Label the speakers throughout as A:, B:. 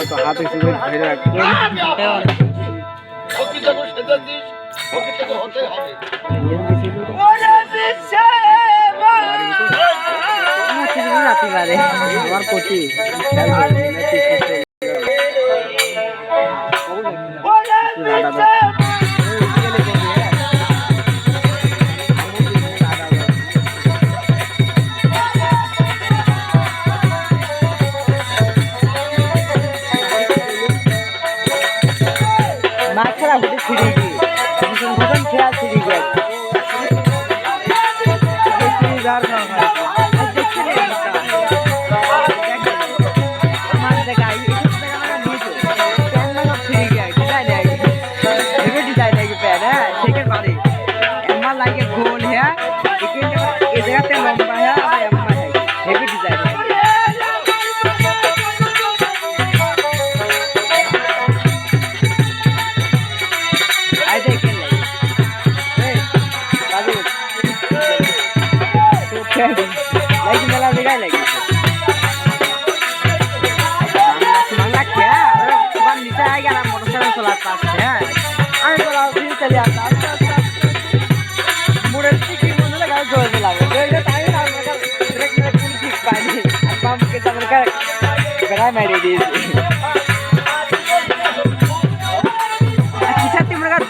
A: তো হাতে সুযোগ ধরে রাখতে আমার প্রতি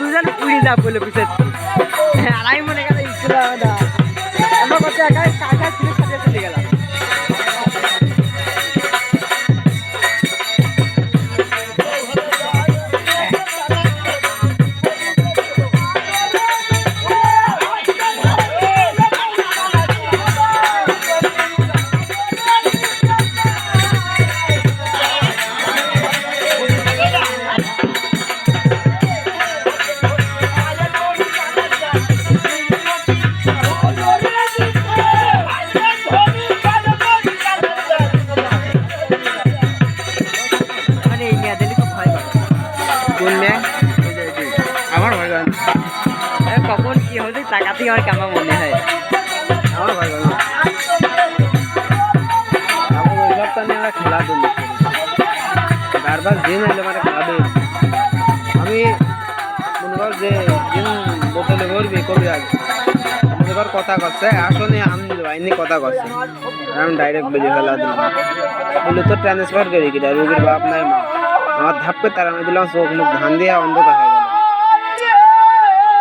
A: দুজন উড়ে যা বলে পিছিয়ে আড়াই মনে গেল আমার কথা একাই কাকা ছিল সাথে চলে গেলাম কখন কি হচ্ছে টাকাতে আমার কেমন মনে হয় আমার ভাই বলো আমরা খেলাধুলা বারবার দিন হলে মানে খাবে আমি মনে কর যে দিন বোতলে ভরবি কবি আগে মনে কর কথা করছে আসলে আমি আইনি কথা করছে আমি ডাইরেক্ট বেরিয়ে ফেলা দিলাম বলে তো ট্রান্সফার করি কি রোগীর বাপ নাই মা আমার ধাপকে তারা আমি দিলাম চোখ মুখ ধান দিয়ে অন্ধকার হয়ে গেল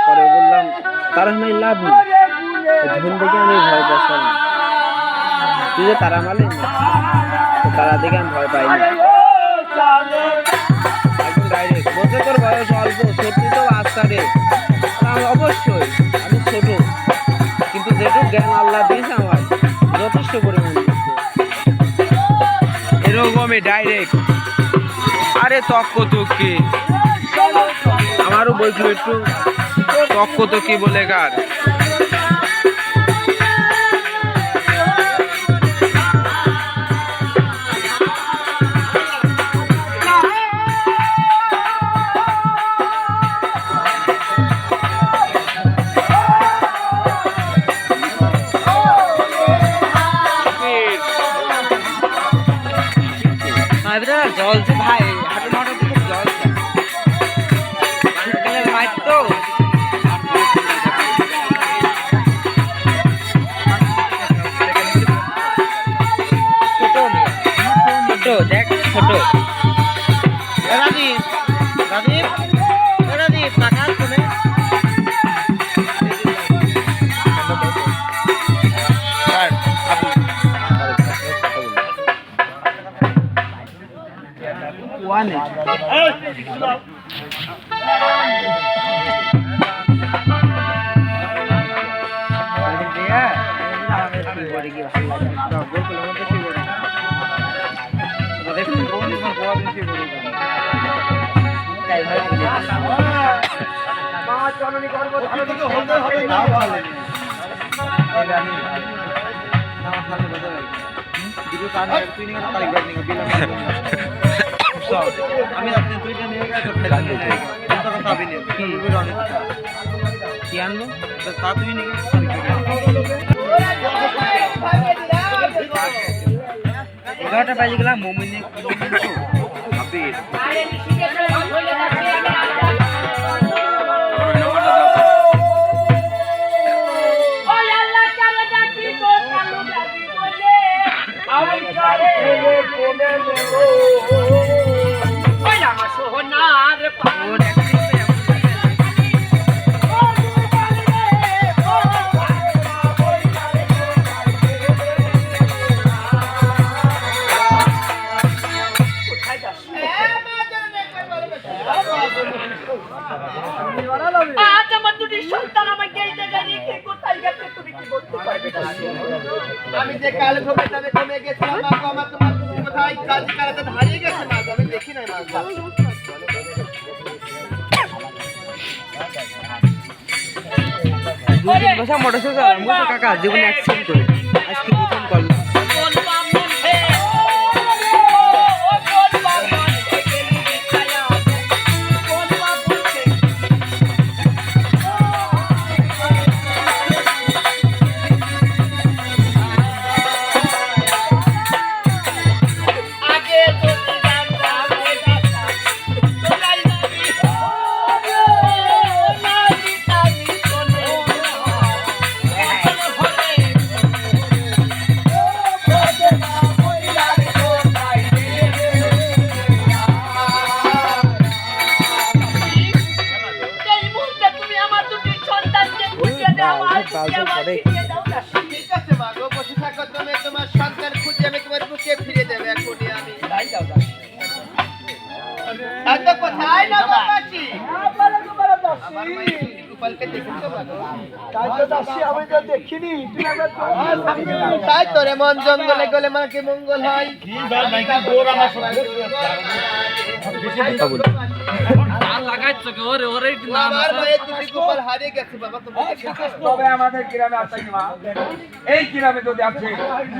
A: পরে বললাম তারা নাই লাভ নেই ধন দেখে আমি ভয় পাচ্ছিলাম তুই যে তারা মালে তারা দেখে আমি ভয় পাইনি একদম ডাইরেক্ট বলছে তোর বয়স অল্প সত্যি তো আস্থা রে অবশ্যই আমি ছোট কিন্তু যেটুকু জ্ঞান আল্লাহ দিয়েছে আমার যথেষ্ট পরিমাণ এরকমই ডাইরেক্ট আরে তক্ক তো কি আমারও বলছিল একটু তক্ক তো কি বলে কার জল যে ভাই হাঁটু মাঠে খুব জল শীতকালের মাঠ তো ছোট দেখ ছোট রাজীব রাজীব রাজীব টাকা শুনে one আমি আপনি দুইটা নিয়ে গেছে কি আনবো তা তুই নিয়ে এগারোটা বাজে গেলাম মোমিনে
B: আমি যে কাল ঘুমে গেছিলাম আমার তোমার কোথায় কাজ কারাতে হারিয়ে গেছে মাছ আমি দেখি নাই মাছ
A: দুদিন বসে মোটরসাইকেল চালাম বুঝছো কাকা জীবনে অ্যাক্সিডেন্ট করে আজকে প্রথম করলাম
B: ঠিক আছে মা গো বসে থাকো তুমি তোমার সন্তান খুঁজে আমি তোমার বুকে ফিরে দেবো এখনই আমি তাই যাও এত কোথায় না বাবাজি আমার মাই গোপালকে দেখেছো মা গো
C: তাই তো দাসী আমি তো দেখিনি তুই একবার
B: তাই তো রে মন জঙ্গলে গলে মানে কি মঙ্গল হয়
C: কি ভাই নাকি দৌড় আমার সঙ্গে
B: আমার মায়ের দুটি গোপাল হারিয়ে গেছে বাবা তুমি দেখেছো
C: তবে আমাদের গ্রামে আছে কি মা এই গ্রামে যদি আছে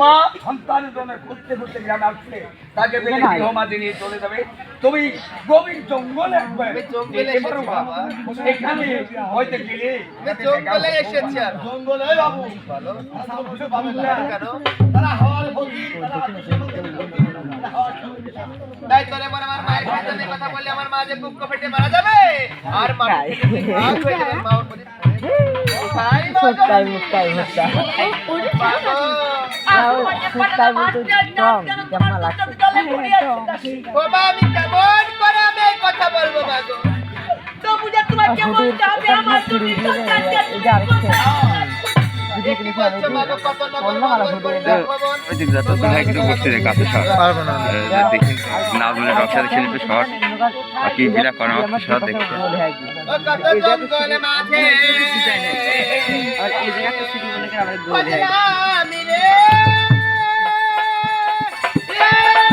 C: মা সন্তানের জন্য খুঁজতে খুঁজতে গ্রামে আসছে তাকে বেলে গৃহমাঝে নিয়ে চলে যাবে তুমি গভীর জঙ্গলে একবার
B: আমি জঙ্গলে এসেছি বাবা
C: এখানে হইতে গেলে
B: আমি জঙ্গলে এসেছি আর
C: জঙ্গলে বাবু
B: বলো কেন
C: তারা হওয়ার ভোগী
B: তাই তোরে বলে আমার মায়ের সাথে কথা বললে আমার মা যে বুক ফেটে মারা যাবে আর মা মা ওর মধ্যে ভাই
A: মুক্তাই মুক্তাই মুক্তাই মুক্তাই বলতে স্ট্রং কেমন লাগছে
B: বাবা আমি কেমন করে আমি এই কথা বলবো মা গো
D: তো বুঝা তোমার কেমন যাবে আমার দুটি সন্তানকে
A: এটা আরেকটা
B: কি বলছো মা গো কত না
E: ওই দিক যাতে তুমি একটু বসে রে কাছে শট পারবো না দেখি না বলে রক্সার খেলে একটু শট আর কি বিরা করা একটু শট দেখি
B: ও কত জঙ্গলে মাঝে
A: আর এই জায়গাটা সিটি মনে করে আমাদের গোল
B: বজরা আমি রে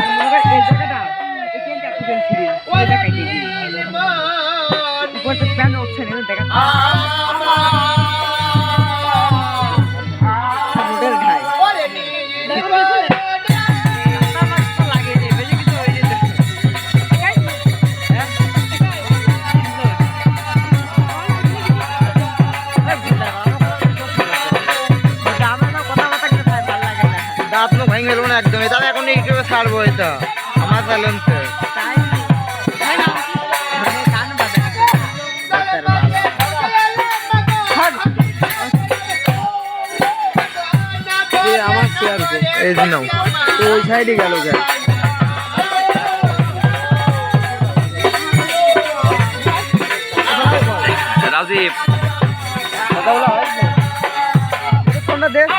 A: মনে করে এই জায়গাটা এখানটা খুঁজে ছিল ওই জায়গাটা কি উপর থেকে প্যান উঠছে না দেখা রোডের ঘাই
F: দাঁত নো ভাঙে গেল না একদমই তাহলে এখন ইউটিউবে ছাড়বো এটা আমার চ্যালেঞ্জ
A: আমার শেয়ার
F: এই যে নাও
A: তো ওই সাইডে গেল কেন
E: রাজীব
A: কথা বলা হয় কোনটা দেখ